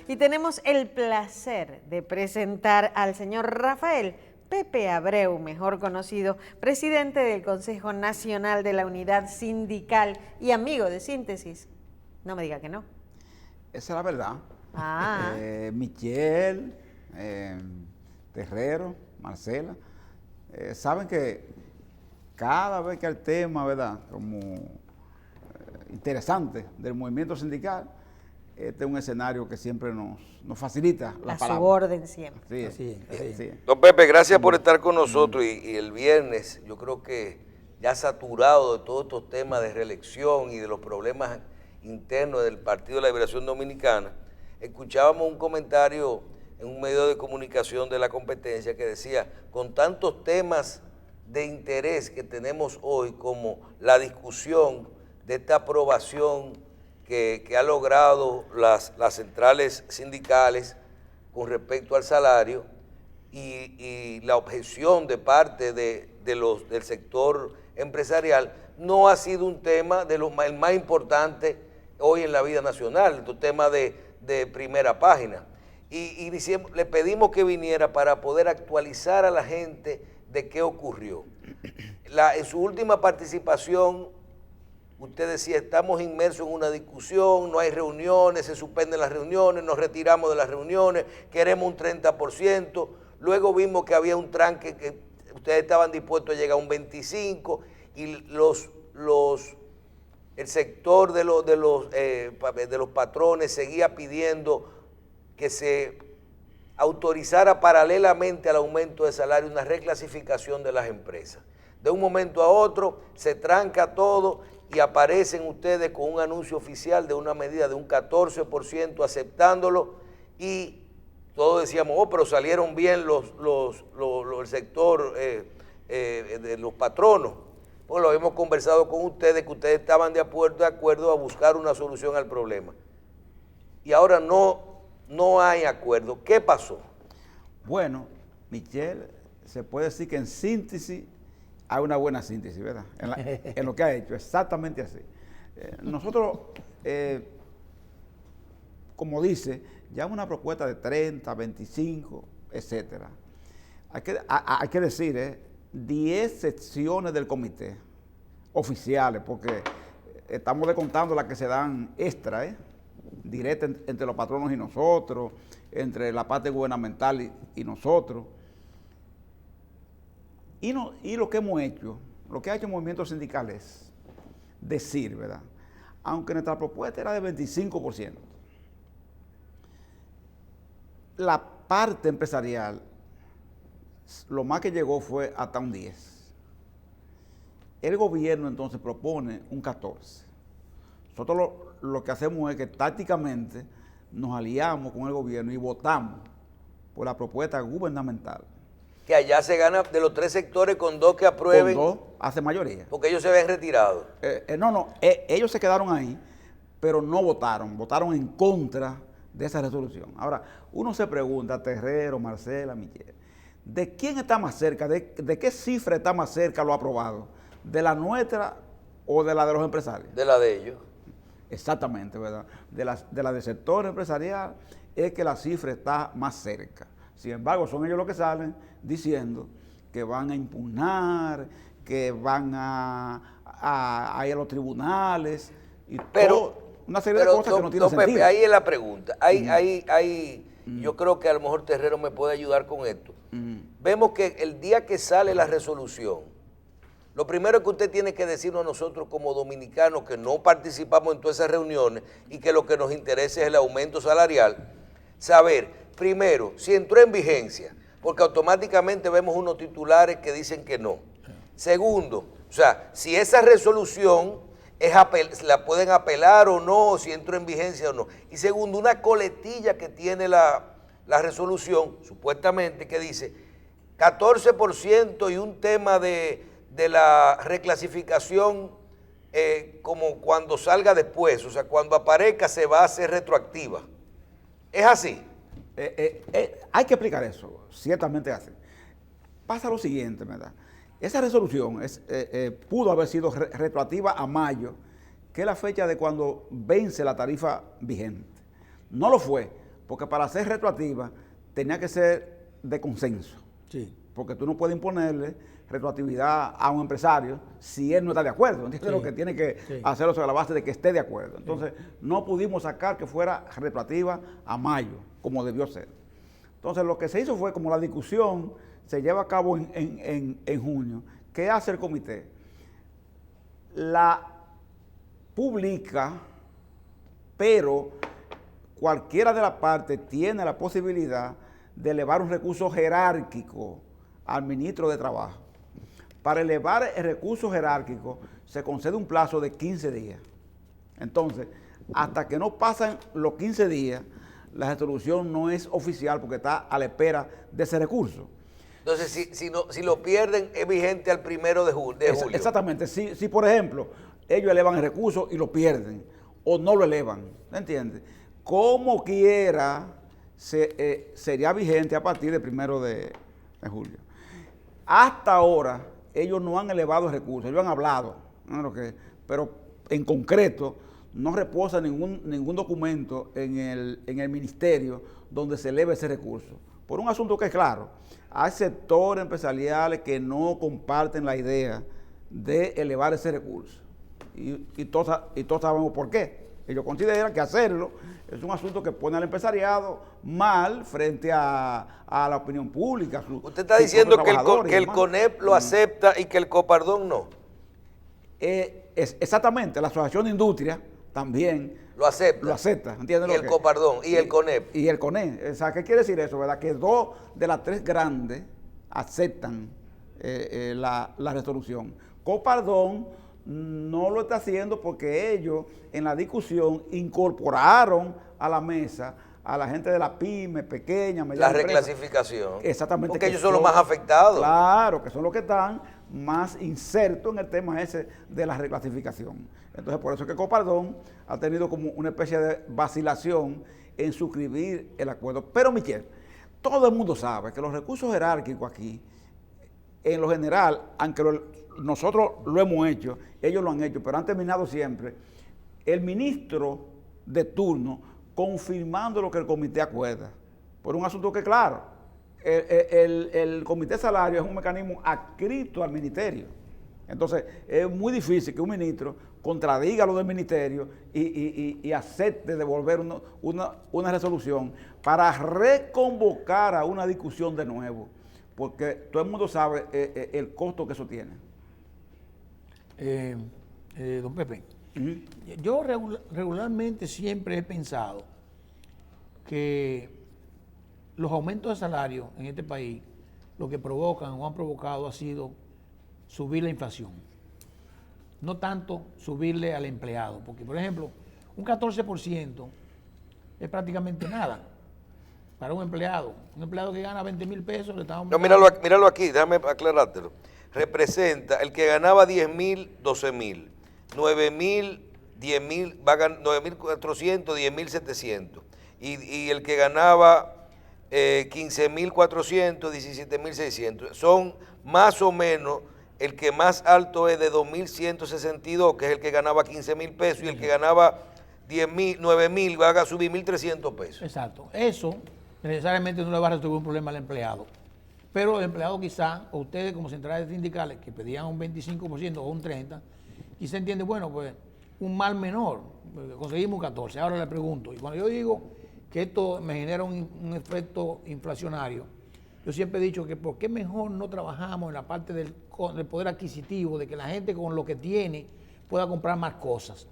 y tenemos el placer de presentar al señor Rafael Pepe Abreu, mejor conocido, presidente del Consejo Nacional de la Unidad Sindical y amigo de Síntesis. No me diga que no. Esa es la verdad. Michelle, Terrero, Marcela, saben que cada vez que el tema, ¿verdad?, como interesante del movimiento sindical, este es un escenario que siempre nos facilita la palabra. A su orden siempre. Sí. Don Pepe, gracias por estar con nosotros y el viernes, yo creo que ya saturado de todos estos temas de reelección y de los problemas internos del Partido de la Liberación Dominicana, escuchábamos un comentario en un medio de comunicación de la competencia que decía, con tantos temas de interés que tenemos hoy, como la discusión de esta aprobación que ha logrado las centrales sindicales con respecto al salario y la objeción de parte del sector empresarial, no ha sido un tema el más importante hoy en la vida nacional, un tema de primera página. Y le pedimos que viniera para poder actualizar a la gente de qué ocurrió. En su última participación, usted decía, estamos inmersos en una discusión, no hay reuniones, se suspenden las reuniones, nos retiramos de las reuniones, queremos un 30%, luego vimos que había un tranque que ustedes estaban dispuestos a llegar a un 25% y el sector de los patrones seguía pidiendo que se autorizara paralelamente al aumento de salario una reclasificación de las empresas. De un momento a otro se tranca todo y aparecen ustedes con un anuncio oficial de una medida de un 14% aceptándolo y todos decíamos, pero salieron bien el sector de los patronos. Pues lo hemos conversado con ustedes, que ustedes estaban de acuerdo a buscar una solución al problema. Y ahora no hay acuerdo. ¿Qué pasó? Bueno, Michelle, se puede decir que en síntesis hay una buena síntesis, ¿verdad? En lo que ha hecho, exactamente así. Nosotros, como dice, ya una propuesta de 30, 25, etcétera. Hay que decir, 10 secciones del comité oficiales, porque estamos descontando las que se dan extra, directa entre los patronos y nosotros, entre la parte gubernamental y nosotros. Y lo que hemos hecho, lo que ha hecho el movimiento sindical es decir, ¿verdad?, aunque nuestra propuesta era de 25%, la parte empresarial, lo más que llegó fue hasta un 10%. El gobierno entonces propone un 14%. Nosotros lo que hacemos es que tácticamente nos aliamos con el gobierno y votamos por la propuesta gubernamental. Que allá se gana de los 3 sectores con 2 que aprueben. Con 2 hace mayoría. Porque ellos se habían retirado. Ellos se quedaron ahí, pero no votaron en contra de esa resolución. Ahora, uno se pregunta, Terrero, Marcela, Michelle, ¿de quién está más cerca? ¿De qué cifra está más cerca lo aprobado? ¿De la nuestra o de la de los empresarios? De la de ellos. Exactamente, ¿verdad? De la del sector empresarial es que la cifra está más cerca. Sin embargo, son ellos los que salen diciendo que van a impugnar, que van a ir a los tribunales y una serie de cosas que no tienen sentido. Pepe, ahí es la pregunta. Yo creo que a lo mejor Terrero me puede ayudar con esto. Vemos que el día que sale la resolución, lo primero que usted tiene que decirnos a nosotros como dominicanos que no participamos en todas esas reuniones y que lo que nos interesa es el aumento salarial, saber, primero, si entró en vigencia, porque automáticamente vemos unos titulares que dicen que no. Segundo, o sea, si esa resolución la pueden apelar o no, si entró en vigencia o no. Y segundo, una coletilla que tiene la resolución, supuestamente, que dice 14% y un tema de la reclasificación como cuando salga después, o sea, cuando aparezca se va a hacer retroactiva. ¿Es así? Hay que explicar eso, ciertamente es así. Pasa lo siguiente, ¿verdad? Esa resolución pudo haber sido retroactiva a mayo, que es la fecha de cuando vence la tarifa vigente. No lo fue, porque para ser retroactiva tenía que ser de consenso. Sí. Porque tú no puedes imponerle retroactividad a un empresario si él no está de acuerdo. ¿Entiendes? Sí. Lo que tiene que Sí. hacerlo sobre la base de que esté de acuerdo. Entonces, no pudimos sacar que fuera retroactiva a mayo, como debió ser. Entonces, lo que se hizo fue, como la discusión se lleva a cabo en junio, ¿qué hace el comité? La publica, pero cualquiera de las partes tiene la posibilidad de elevar un recurso jerárquico al ministro de Trabajo. Para elevar el recurso jerárquico se concede un plazo de 15 días. Entonces, hasta que no pasan los 15 días, la resolución no es oficial porque está a la espera de ese recurso. Entonces, si lo pierden, es vigente al 1 de julio. Exactamente. Si, por ejemplo, ellos elevan el recurso y lo pierden, o no lo elevan, ¿entiendes? Como quiera, sería vigente a partir del 1 de julio. Hasta ahora, ellos no han elevado el recurso, ellos han hablado, ¿no? Pero en concreto, no reposa ningún documento en el ministerio donde se eleve ese recurso. Por un asunto que es claro, hay sectores empresariales que no comparten la idea de elevar ese recurso. Y todos sabemos por qué. Ellos consideran que hacerlo es un asunto que pone al empresariado mal frente a la opinión pública. Usted está diciendo que el CONEP lo acepta y que el Copardón no. Exactamente, la Asociación de Industria también lo acepta. ¿Entiendes? Y el Copardón y el CONEP. Y el CONEP. O sea, ¿qué quiere decir eso, verdad? Que 2 de las 3 grandes aceptan la resolución. Copardón no lo está haciendo porque ellos en la discusión incorporaron a la mesa a la gente de la pyme, pequeña, mediana. La reclasificación. Exactamente. Porque ellos son los más afectados. Claro, que son los que están más insertos en el tema ese de la reclasificación. Entonces, por eso es que Copardón ha tenido como una especie de vacilación en suscribir el acuerdo. Pero, Michel, todo el mundo sabe que los recursos jerárquicos aquí, en lo general, aunque nosotros lo hemos hecho, ellos lo han hecho, pero han terminado siempre el ministro de turno confirmando lo que el comité acuerda. Por un asunto que, claro, el comité de salario es un mecanismo adscrito al ministerio. Entonces, es muy difícil que un ministro contradiga lo del ministerio y acepte devolver una resolución para reconvocar a una discusión de nuevo, porque todo el mundo sabe el costo que eso tiene. Don Pepe, yo regularmente siempre he pensado que los aumentos de salario en este país lo que provocan o han provocado ha sido subir la inflación, no tanto subirle al empleado, porque por ejemplo un 14% es prácticamente nada para un empleado que gana 20,000 pesos le estamos... No, míralo aquí, déjame aclarártelo. Representa el que ganaba 10,000, 12,000, 9,000, 10,000, va a ganar 9,400, 10,700. Y el que ganaba 15,400, 17,600. Son más o menos, el que más alto es de 2,162, que es el que ganaba 15,000 pesos, y el que ganaba 10,000, 9,000 va a subir 1,300 pesos. Exacto. Eso necesariamente no le va a resolver un problema al empleado. Pero el empleado quizá, o ustedes como centrales sindicales que pedían un 25% o un 30%, quizá entiende, bueno, pues un mal menor, conseguimos un 14%. Ahora le pregunto, y cuando yo digo que esto me genera un efecto inflacionario, yo siempre he dicho que por qué mejor no trabajamos en la parte del poder adquisitivo, de que la gente con lo que tiene pueda comprar más cosas.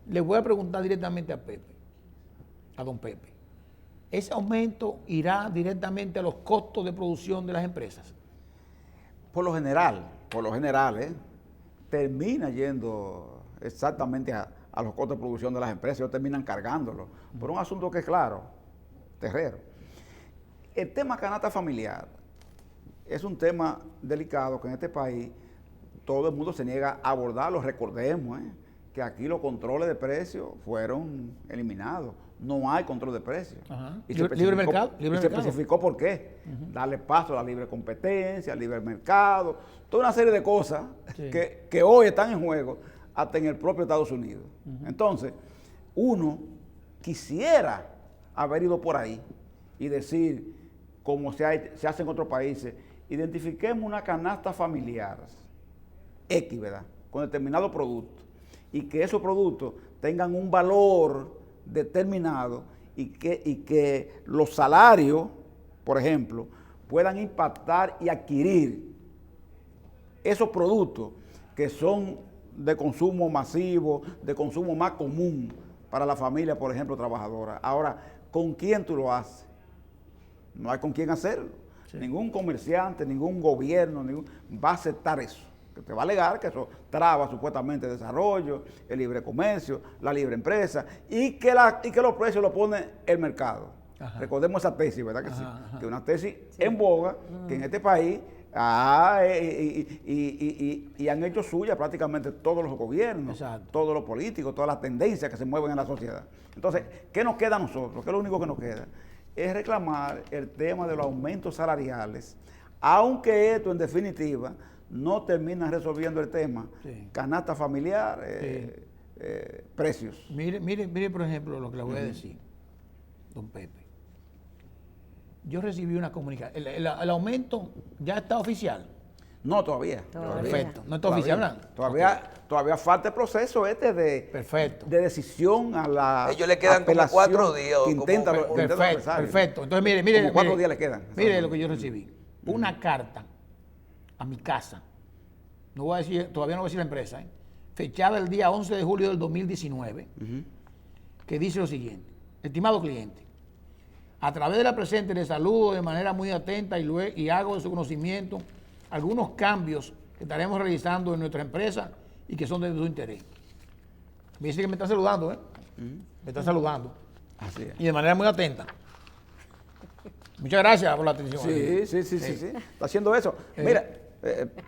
Les voy a preguntar directamente a don Pepe. ¿Ese aumento irá directamente a los costos de producción de las empresas? Por lo general, termina yendo exactamente a los costos de producción de las empresas, ellos terminan cargándolo, por un asunto que es claro, terrero. El tema canasta familiar es un tema delicado que en este país todo el mundo se niega a abordarlo. Recordemos que aquí los controles de precios fueron eliminados. No hay control de precios. Y libre mercado. Se especificó por qué. Darle paso a la libre competencia, al libre mercado, toda una serie de cosas que hoy están en juego hasta en el propio Estados Unidos. Entonces, uno quisiera haber ido por ahí y decir, como se hace en otros países, identifiquemos una canasta familiar X, ¿verdad?, con determinado producto, y que esos productos tengan un valor determinado y que los salarios, por ejemplo, puedan impactar y adquirir esos productos que son de consumo masivo, de consumo más común para la familia, por ejemplo, trabajadora. Ahora, ¿con quién tú lo haces? No hay con quién hacerlo. Sí. Ningún comerciante, ningún gobierno va a aceptar eso. Que te va a alegar que eso traba supuestamente el desarrollo, el libre comercio, la libre empresa, y que los precios los pone el mercado. Ajá. Recordemos esa tesis, ¿verdad que sí? Ajá. Que una tesis en boga, que en este país y han hecho suya prácticamente todos los gobiernos, exacto, todos los políticos, todas las tendencias que se mueven en la sociedad. Entonces, ¿qué nos queda a nosotros? ¿Qué es lo único que nos queda? Es reclamar el tema de los aumentos salariales, aunque esto en definitiva no termina resolviendo el tema, sí, canasta familiar, precios. Mire, por ejemplo, lo que le voy a decir, don Pepe. Yo recibí una comunicación. ¿El aumento ya está oficial? No, todavía. Perfecto. No está oficial, ¿verdad? Todavía falta el proceso de decisión a la ellos le quedan como 4 días. Perfecto. Entonces, mire. Como 4 días le quedan. Mire lo que yo recibí. Una carta a mi casa. No voy a decir, todavía no voy a decir la empresa, fechada el día 11 de julio del 2019, que dice lo siguiente: estimado cliente, a través de la presente le saludo de manera muy atenta y hago de su conocimiento algunos cambios que estaremos realizando en nuestra empresa y que son de su interés. Me dice que me está saludando, me está saludando. Así es. Y de manera muy atenta. Muchas gracias por la atención. Sí. Está haciendo eso. Mira,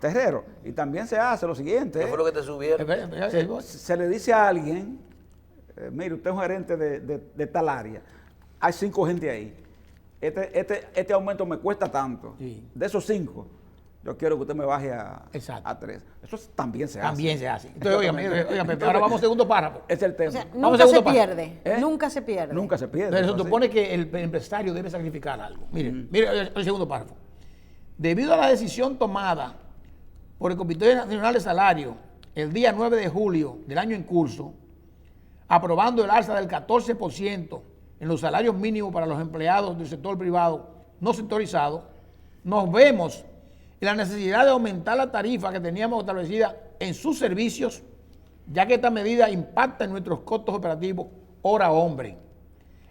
Terrero, y también se hace lo siguiente. ¿Qué fue lo que te subieron? Se le dice a alguien, mire, usted es un gerente de tal área, hay 5 gente ahí, este aumento me cuesta tanto, sí, de esos 5, yo quiero que usted me baje a 3. Eso también se hace. También se hace. Entonces, oiga, Pepe, ahora vamos al segundo párrafo. Es el tema. O sea, nunca se pierde. Nunca se pierde. Nunca se pierde. Pero se supone que el empresario debe sacrificar algo. Mire el segundo párrafo. Debido a la decisión tomada por el Comité Nacional de Salario el día 9 de julio del año en curso, aprobando el alza del 14% en los salarios mínimos para los empleados del sector privado no sectorizado, nos vemos en la necesidad de aumentar la tarifa que teníamos establecida en sus servicios, ya que esta medida impacta en nuestros costos operativos hora hombre.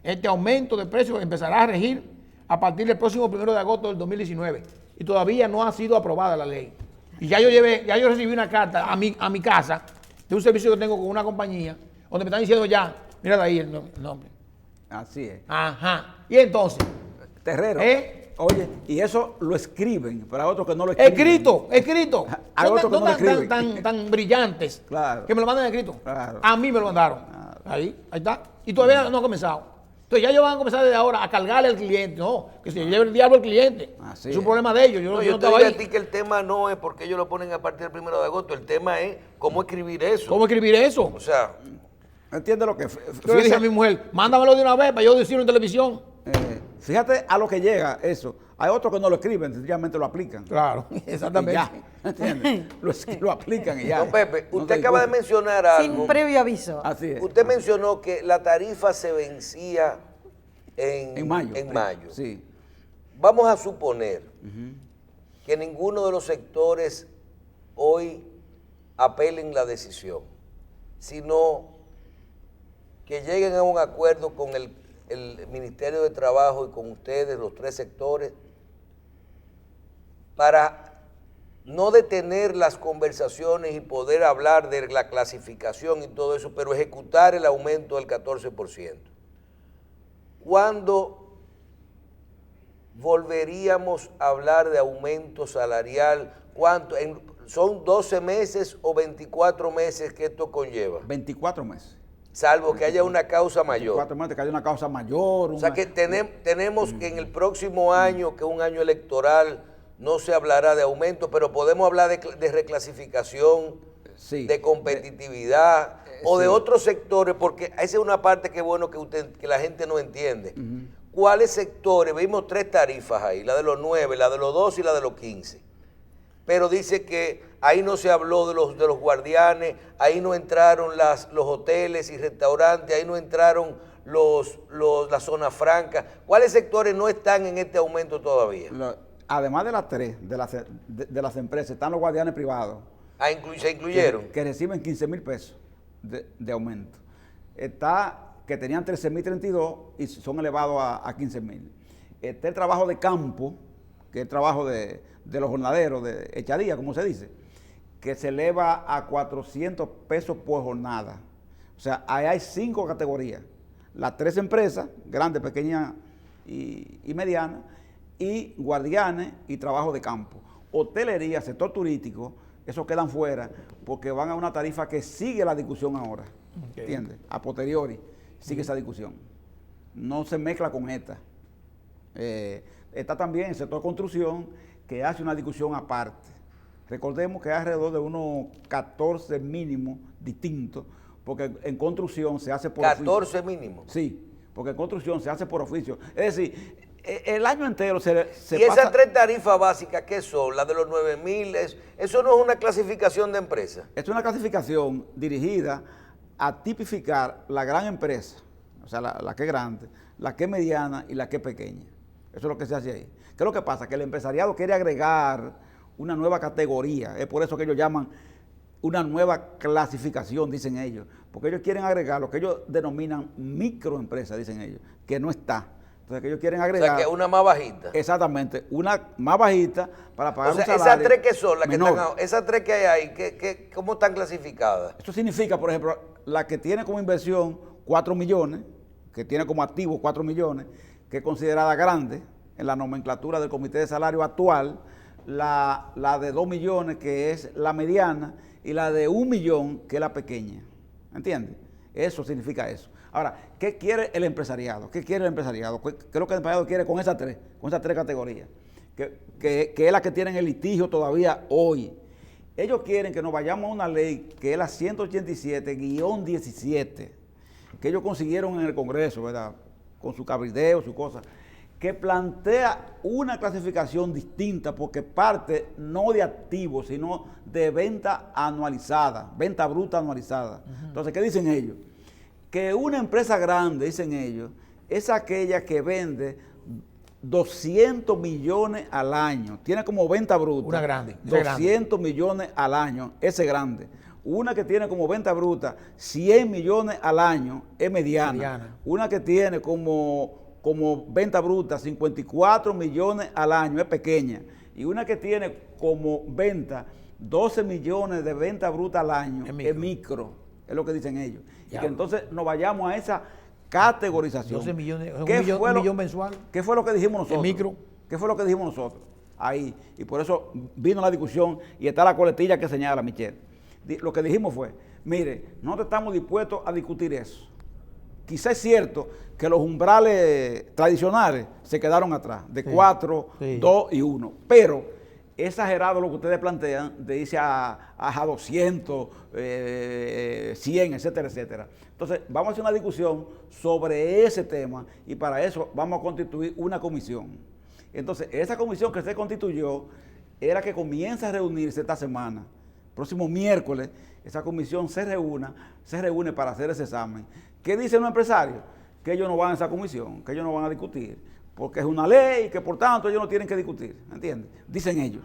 Este aumento de precios empezará a regir a partir del próximo 1 de agosto del 2019 y todavía no ha sido aprobada la ley. Y ya yo recibí una carta a mi casa de un servicio que tengo con una compañía donde me están diciendo mira de ahí el nombre. Así es. Ajá. Y entonces, Terrero. Oye, y eso lo escriben, pero hay otros que no lo escriben. Escrito. Hay otros que no lo escriben. Tan brillantes, claro, que me lo mandan escrito. Claro. A mí me lo mandaron. Claro. Ahí está. Y todavía no ha comenzado. Entonces ya ellos van a comenzar desde ahora a cargarle al cliente. No, que se lleve el diablo al cliente. Así es un problema de ellos. Yo te digo a ti que el tema no es porque ellos lo ponen a partir del 1 de agosto. El tema es cómo escribir eso. ¿Cómo escribir eso? O sea, entiende lo que... Yo le dije a mi mujer, mándamelo de una vez para yo decirlo en televisión. Fíjate a lo que llega eso. Hay otros que no lo escriben, sencillamente lo aplican. Claro, exactamente. Ya, ¿entiendes? Lo aplican y ya. Don Pepe, usted acaba de mencionar algo. Sin previo aviso. Así es. Usted mencionó que la tarifa se vencía en mayo. Sí. Vamos a suponer que ninguno de los sectores hoy apelen la decisión, sino que lleguen a un acuerdo con el Ministerio de Trabajo y con ustedes, los 3 sectores, para no detener las conversaciones y poder hablar de la clasificación y todo eso, pero ejecutar el aumento del 14%. ¿Cuándo volveríamos a hablar de aumento salarial? ¿Cuánto? ¿Son 12 meses o 24 meses que esto conlleva? 24 meses. Salvo que haya una causa mayor. 24 meses, que haya una causa mayor. O sea que tenemos que en el próximo año, que es un año electoral, no se hablará de aumento, pero podemos hablar de reclasificación, sí, de competitividad, o de sí. otros sectores, porque esa es una parte que es bueno que la gente no entiende. ¿Cuáles sectores? Vimos 3 tarifas ahí, la de los 9, la de los 12 y la de los 15. Pero dice que ahí no se habló de los guardianes, ahí no entraron los hoteles y restaurantes, ahí no entraron las zonas francas. ¿Cuáles sectores no están en este aumento todavía? Además de las 3, de las empresas, están los guardianes privados. ¿Se incluyeron? Que reciben 15,000 pesos de aumento. Está que tenían 13,032 y son elevados a 15,000. Está el trabajo de campo, que es el trabajo de los jornaleros, de echadía, como se dice, que se eleva a 400 pesos por jornada. O sea, ahí hay 5 categorías. Las 3 empresas, grandes, pequeñas y medianas, y guardianes y trabajo de campo. Hotelería, sector turístico, esos quedan fuera porque van a una tarifa que sigue la discusión ahora. Okay. ¿Entiendes? A posteriori sigue esa discusión. No se mezcla con esta. Está también el sector construcción, que hace una discusión aparte. Recordemos que hay alrededor de unos 14 mínimos distintos, porque en construcción se hace por 14 oficio. mínimos. Sí, porque en construcción se hace por oficio. Es decir, el año entero se ¿Y pasa. esas 3 tarifas básicas qué son? La de los 9,000, eso no es una clasificación de empresa. Es una clasificación dirigida a tipificar la gran empresa, o sea, la que es grande, la que es mediana y la que es pequeña. Eso es lo que se hace ahí. ¿Qué es lo que pasa? Que el empresariado quiere agregar una nueva categoría. Es por eso que ellos llaman una nueva clasificación, dicen ellos. Porque ellos quieren agregar lo que ellos denominan microempresa, dicen ellos, que no está. Entonces, que ellos quieren agregar. O sea, que una más bajita. Exactamente, una más bajita para pagar O sea, un salario esas 3 que son, las que menor. están, esas 3 que hay ahí, ¿cómo están clasificadas? Eso significa, por ejemplo, la que tiene como inversión 4 millones, que tiene como activo 4 millones, que es considerada grande en la nomenclatura del comité de salario actual, la de 2 millones, que es la mediana, y la de 1 millón, que es la pequeña. ¿Entiendes? Eso significa eso. Ahora, ¿qué quiere el empresariado? ¿Qué quiere el empresariado? ¿Qué es lo que el empresariado quiere con esas 3 categorías? Que es la que tienen el litigio todavía hoy. Ellos quieren que nos vayamos a una ley que es la 187-17, que ellos consiguieron en el Congreso, ¿verdad? Con su cabildeo, su cosa, que plantea una clasificación distinta porque parte no de activos, sino de venta anualizada, venta bruta anualizada. Entonces, ¿qué dicen ellos? Que una empresa grande, dicen ellos, es aquella que vende 200 millones al año. Tiene como venta bruta. Una grande. 200 millones al año, ese es grande. Una que tiene como venta bruta 100 millones al año es mediana. Una que tiene como venta bruta 54 millones al año es pequeña. Y una que tiene como venta 12 millones de venta bruta al año es micro. Es lo que dicen ellos. Y que entonces nos vayamos a esa categorización. 12 millones, un un millón mensual. ¿Qué fue lo que dijimos nosotros? Micro. ¿Qué fue lo que dijimos nosotros? Ahí. Y por eso vino la discusión y está la coletilla que señala Michelle. Lo que dijimos fue, mire, nosotros estamos dispuestos a discutir eso. Quizá es cierto que los umbrales tradicionales se quedaron atrás, de 4, 2 y 1. Pero es exagerado lo que ustedes plantean de irse a 200, 100, etcétera, etcétera. Entonces, vamos a hacer una discusión sobre ese tema y para eso vamos a constituir una comisión. Entonces, esa comisión que se constituyó era que comienza a reunirse esta semana. Próximo miércoles, esa comisión se reúne para hacer ese examen. ¿Qué dicen los empresarios? Que ellos no van a esa comisión, que ellos no van a discutir, porque es una ley y que por tanto ellos no tienen que discutir, ¿entiendes? Dicen ellos.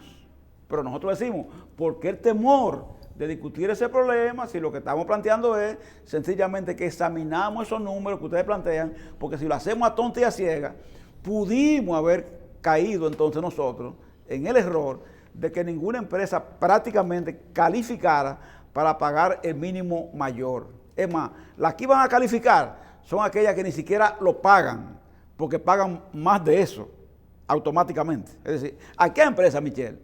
Pero nosotros decimos, ¿por qué el temor de discutir ese problema si lo que estamos planteando es sencillamente que examinamos esos números que ustedes plantean? Porque si lo hacemos a tonta y a ciega, pudimos haber caído entonces nosotros en el error de que ninguna empresa prácticamente calificara para pagar el mínimo mayor. Es más, las que iban a calificar son aquellas que ni siquiera lo pagan, porque pagan más de eso automáticamente. Es decir, aquí hay empresas, Michelle,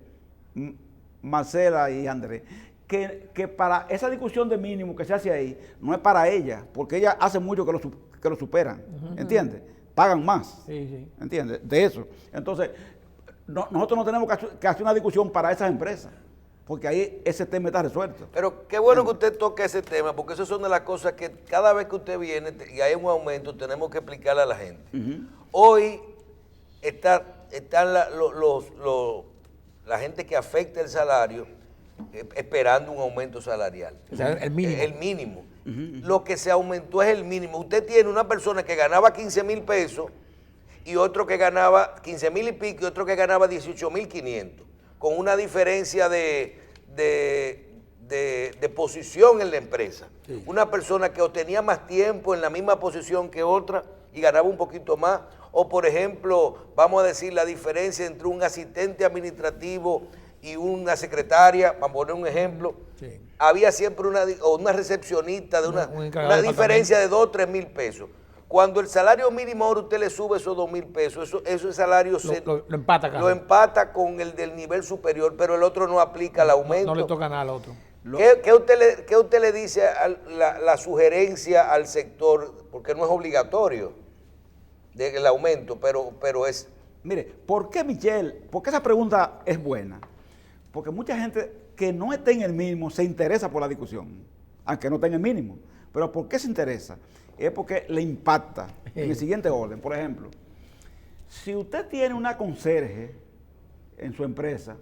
Marcela y Andrés, que para esa discusión de mínimo que se hace ahí, no es para ellas, porque ellas hace mucho que lo superan, ¿entiendes? Pagan más, ¿entiendes? De eso. Entonces, nosotros no tenemos que hacer una discusión para esas empresas, porque ahí ese tema está resuelto. Pero qué bueno que usted toque ese tema, porque esas son de las cosas que cada vez que usted viene y hay un aumento, tenemos que explicarle a la gente. Hoy están la gente que afecta el salario esperando un aumento salarial. O sea, el mínimo. El mínimo. Lo que se aumentó es el mínimo. Usted tiene una persona que ganaba 15,000 pesos y otro que ganaba 15,000 y pico y otro que ganaba 18,500, con una diferencia de posición en la empresa. Sí. Una persona que obtenía más tiempo en la misma posición que otra y ganaba un poquito más. O por ejemplo, vamos a decir la diferencia entre un asistente administrativo y una secretaria, para poner un ejemplo. Sí. Había siempre una recepcionista de una diferencia de 2 o 3 mil pesos. Cuando el salario mínimo ahora usted le sube esos 2,000 pesos, ese salario lo empata con el del nivel superior, pero el otro no aplica el aumento. No le toca nada al otro. ¿Qué usted le dice a la sugerencia al sector? Porque no es obligatorio el aumento, pero es... Mire, ¿por qué, Michelle? Porque esa pregunta es buena. Porque mucha gente que no está en el mínimo se interesa por la discusión, aunque no esté en el mínimo. Pero ¿por qué se interesa? Es porque le impacta en el siguiente orden. Por ejemplo, si usted tiene una conserje en su empresa,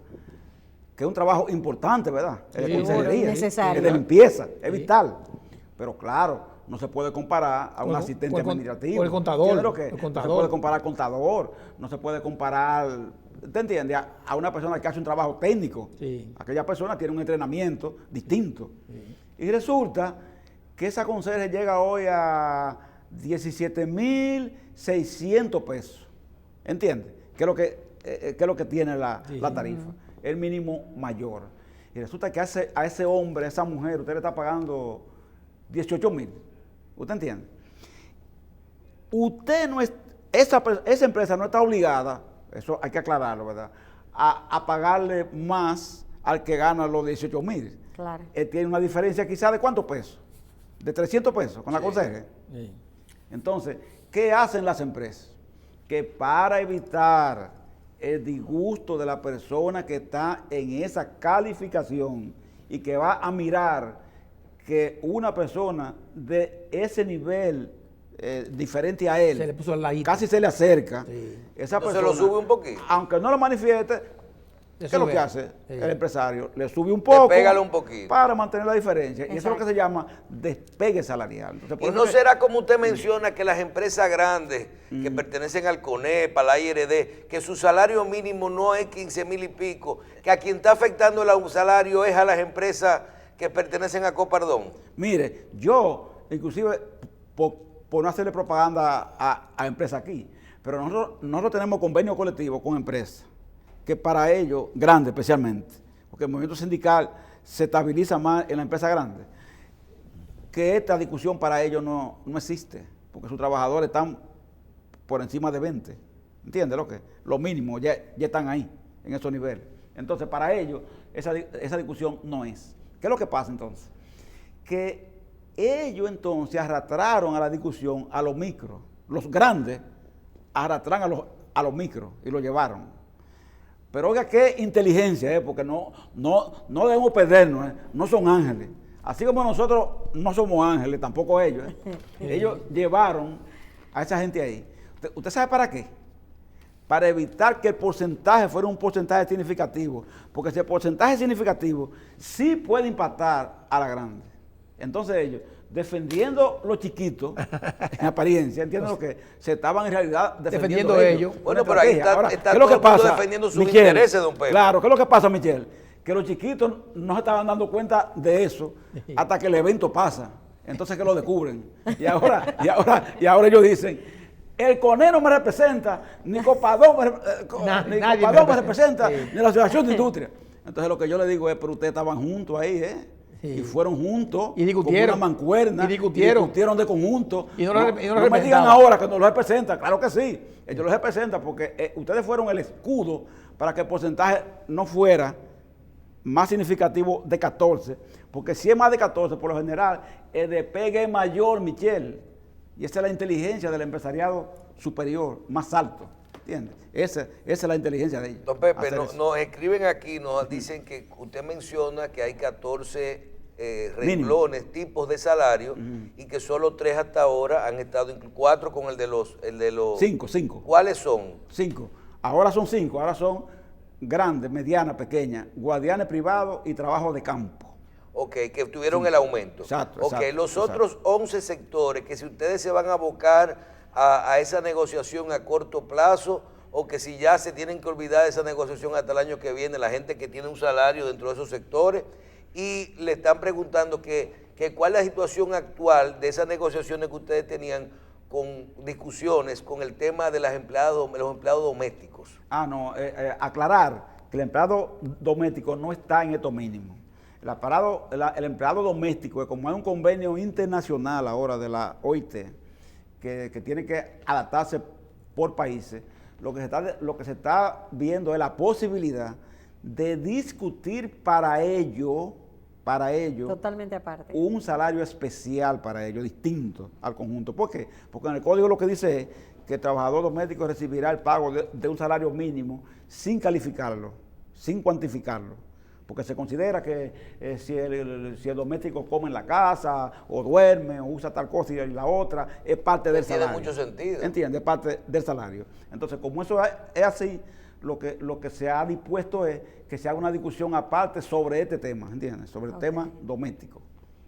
que es un trabajo importante, ¿verdad? Es de conserjería, necesario. Es de limpieza, es vital. Pero claro, no se puede comparar a un asistente administrativo. O el contador. No se puede comparar al contador, no se puede comparar, ¿te entiendes? A una persona que hace un trabajo técnico. Sí. Aquella persona tiene un entrenamiento distinto. Sí. Y resulta que esa conserje llega hoy a 17,600 pesos. ¿Entiendes? ¿Qué es lo que tiene la tarifa? El mínimo mayor. Y resulta que a ese hombre, a esa mujer, usted le está pagando 18,000. ¿Usted entiende? Usted no es, esa empresa no está obligada, eso hay que aclararlo, ¿verdad?, a pagarle más al que gana los 18,000. Claro. Tiene una diferencia quizá de ¿cuántos pesos? De 300 pesos con la conserje. Sí. Entonces, ¿qué hacen las empresas? Que para evitar el disgusto de la persona que está en esa calificación y que va a mirar que una persona de ese nivel diferente a él, se le puso al casi se le acerca, sí. Esa persona, se lo sube un poquito. Aunque no lo manifieste, ¿qué es lo que hace el empresario? Le sube un poco, pégale un poquito, para mantener la diferencia. Exacto. Y eso es lo que se llama despegue salarial. Entonces, y no será como usted menciona, que las empresas grandes que pertenecen al CONEP, a la IRD, que su salario mínimo no es 15,000 y pico, que a quien está afectando el salario es a las empresas que pertenecen a Copardón. Mire, yo, inclusive, por no hacerle propaganda a empresas aquí, pero nosotros tenemos convenio colectivo con empresas, que para ellos, grandes especialmente, porque el movimiento sindical se estabiliza más en la empresa grande, que esta discusión para ellos no existe, porque sus trabajadores están por encima de 20, ¿entiendes lo que? Lo mínimo, ya están ahí, en esos niveles. Entonces, para ellos, esa discusión no es. ¿Qué es lo que pasa entonces? Que ellos entonces arrastraron a la discusión a los micros, los grandes arrastran a los micros y lo llevaron. Pero oiga, qué inteligencia, porque no debemos perdernos, no son ángeles. Así como nosotros no somos ángeles, tampoco ellos. Ellos llevaron a esa gente ahí. ¿Usted sabe para qué? Para evitar que el porcentaje fuera un porcentaje significativo. Porque si el porcentaje es significativo, sí puede impactar a la grande. Entonces ellos, defendiendo los chiquitos, en apariencia, ¿entienden lo que? Se estaban en realidad defendiendo ellos. Bueno, pero ahí está todo el mundo defendiendo sus intereses, don Pedro. Claro, ¿qué es lo que pasa, Michelle? Que los chiquitos no se estaban dando cuenta de eso hasta que el evento pasa. Entonces que lo descubren. Y ahora ellos dicen, el CONE no me representa, ni Copadón me representa, ni la Asociación de Industria. Entonces lo que yo le digo es, pero ustedes estaban juntos ahí, Sí. Y fueron juntos, y discutieron, con una mancuerna, y discutieron de conjunto. Y no me digan ahora que no los representan, claro que sí, ellos los representan porque ustedes fueron el escudo para que el porcentaje no fuera más significativo de 14, porque si es más de 14, por lo general, el despegue es mayor, Michelle, y esa es la inteligencia del empresariado superior, más alto. ¿entiendes? Esa es la inteligencia de ellos. Don Pepe, hacer eso. nos escriben aquí, nos dicen que usted menciona que hay 14 renglones, tipos de salario, y que solo 3 hasta ahora han estado, 4 con el de los... 5. ¿Cuáles son? 5. Ahora son 5, ahora son grandes, medianas, pequeñas, guardianes privados y trabajo de campo. Ok, que tuvieron el aumento. Exacto, Ok, exacto, los exacto. otros 11 sectores, que si ustedes se van a abocar a esa negociación a corto plazo, o que si ya se tienen que olvidar de esa negociación hasta el año que viene, la gente que tiene un salario dentro de esos sectores, y le están preguntando que cuál es la situación actual de esas negociaciones que ustedes tenían con discusiones con el tema de los empleados domésticos. Aclarar que el empleado doméstico no está en estos mínimos. El empleado doméstico, como hay un convenio internacional ahora de la OIT, que tiene que adaptarse por países, lo que se está viendo es la posibilidad de discutir para ello Totalmente aparte. un salario especial para ellos, distinto al conjunto. ¿Por qué? Porque en el código lo que dice es que el trabajador doméstico recibirá el pago de un salario mínimo sin calificarlo, sin cuantificarlo. Porque se considera que si el doméstico come en la casa, o duerme, o usa tal cosa y la otra, es parte del salario. Tiene mucho sentido. ¿Entiende? Es parte del salario. Entonces, como eso es así, lo que se ha dispuesto es que se haga una discusión aparte sobre este tema, ¿entiendes? Sobre el tema doméstico.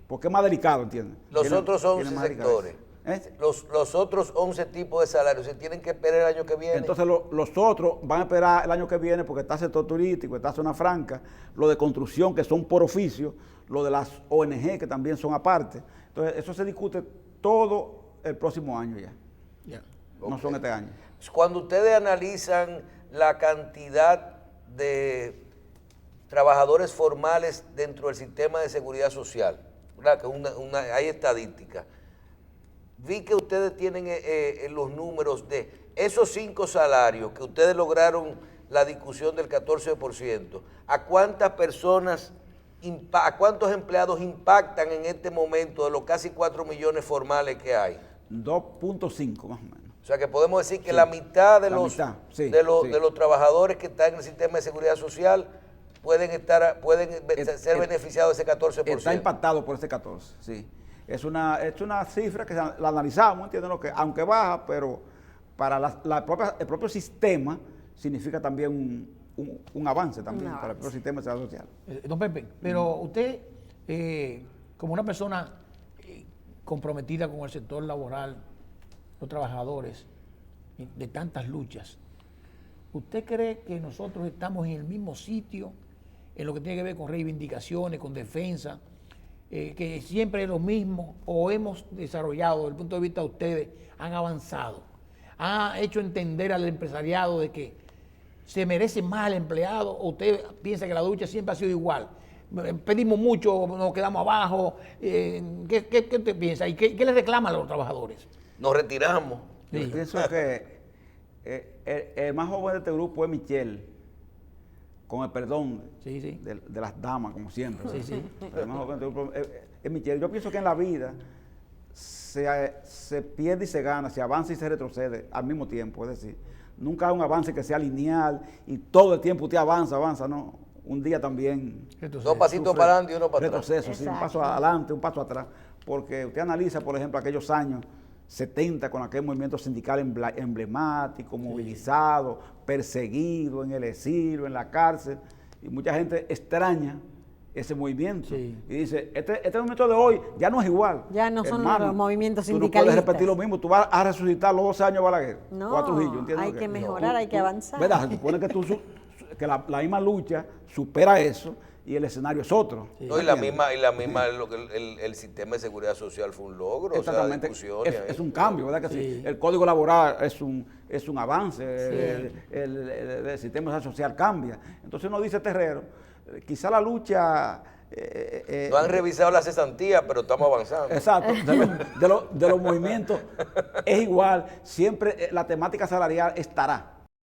Porque es más delicado, ¿entiendes? Los otros 11 sectores, los otros 11 tipos de salarios, ¿se tienen que esperar el año que viene? Entonces los otros van a esperar el año que viene porque está el sector turístico, está zona franca, lo de construcción que son por oficio, lo de las ONG que también son aparte. Entonces eso se discute todo el próximo año ya. No son este año. Cuando ustedes analizan la cantidad de trabajadores formales dentro del sistema de seguridad social, ¿verdad? Que hay estadísticas. Vi que ustedes tienen los números de esos 5 salarios que ustedes lograron la discusión del 14%. ¿A cuántas personas, a cuántos empleados impactan en este momento de los casi 4 millones formales que hay? 2.5 más o menos. O sea que podemos decir que la mitad de los trabajadores que están en el sistema de seguridad social pueden ser beneficiados de ese 14%. Está impactado por ese 14, sí. Es una cifra que la analizamos, ¿entienden? Que aunque baja, pero para el propio sistema significa también un avance también para el propio sistema de seguridad social. Don Pepe, pero usted, como una persona comprometida con el sector laboral, los trabajadores, de tantas luchas, ¿usted cree que nosotros estamos en el mismo sitio en lo que tiene que ver con reivindicaciones, con defensa, que siempre es lo mismo, o hemos desarrollado, desde el punto de vista de ustedes, han avanzado, han hecho entender al empresariado de que se merece más el empleado, o usted piensa que la lucha siempre ha sido igual? Pedimos mucho, nos quedamos abajo. ¿Qué usted piensa? ¿Y qué le reclaman a los trabajadores? Nos retiramos. Yo pienso que el más joven de este grupo es Michelle, con el perdón de las damas, como siempre. El más joven de este grupo es Michelle. Yo pienso que en la vida se pierde y se gana, se avanza y se retrocede al mismo tiempo. Es decir, nunca hay un avance que sea lineal y todo el tiempo usted avanza, no. Un día también... Dos pasitos para adelante y uno para atrás. Retroceso, sí, un paso adelante, un paso atrás. Porque usted analiza, por ejemplo, aquellos años 70 con aquel movimiento sindical emblemático, movilizado, perseguido en el exilio, en la cárcel, y mucha gente extraña ese movimiento y dice, este movimiento de hoy ya no es igual. Ya no son los movimientos tú sindicalistas. no puedes repetir lo mismo, tú vas a resucitar los 12 años de Balaguer, no, a Trujillo, ¿entiendes? hay que mejorar, hay que avanzar. ¿Verdad? Se supone que la misma lucha supera eso y el escenario es otro. No, y la misma el sistema de seguridad social fue un logro, exactamente, o sea, es un cambio, ¿verdad que sí? El código laboral es un avance, el sistema social cambia. Entonces uno dice, Terrero, quizá la lucha... no han revisado la cesantía, pero estamos avanzando. Exacto, de los movimientos es igual, siempre la temática salarial estará.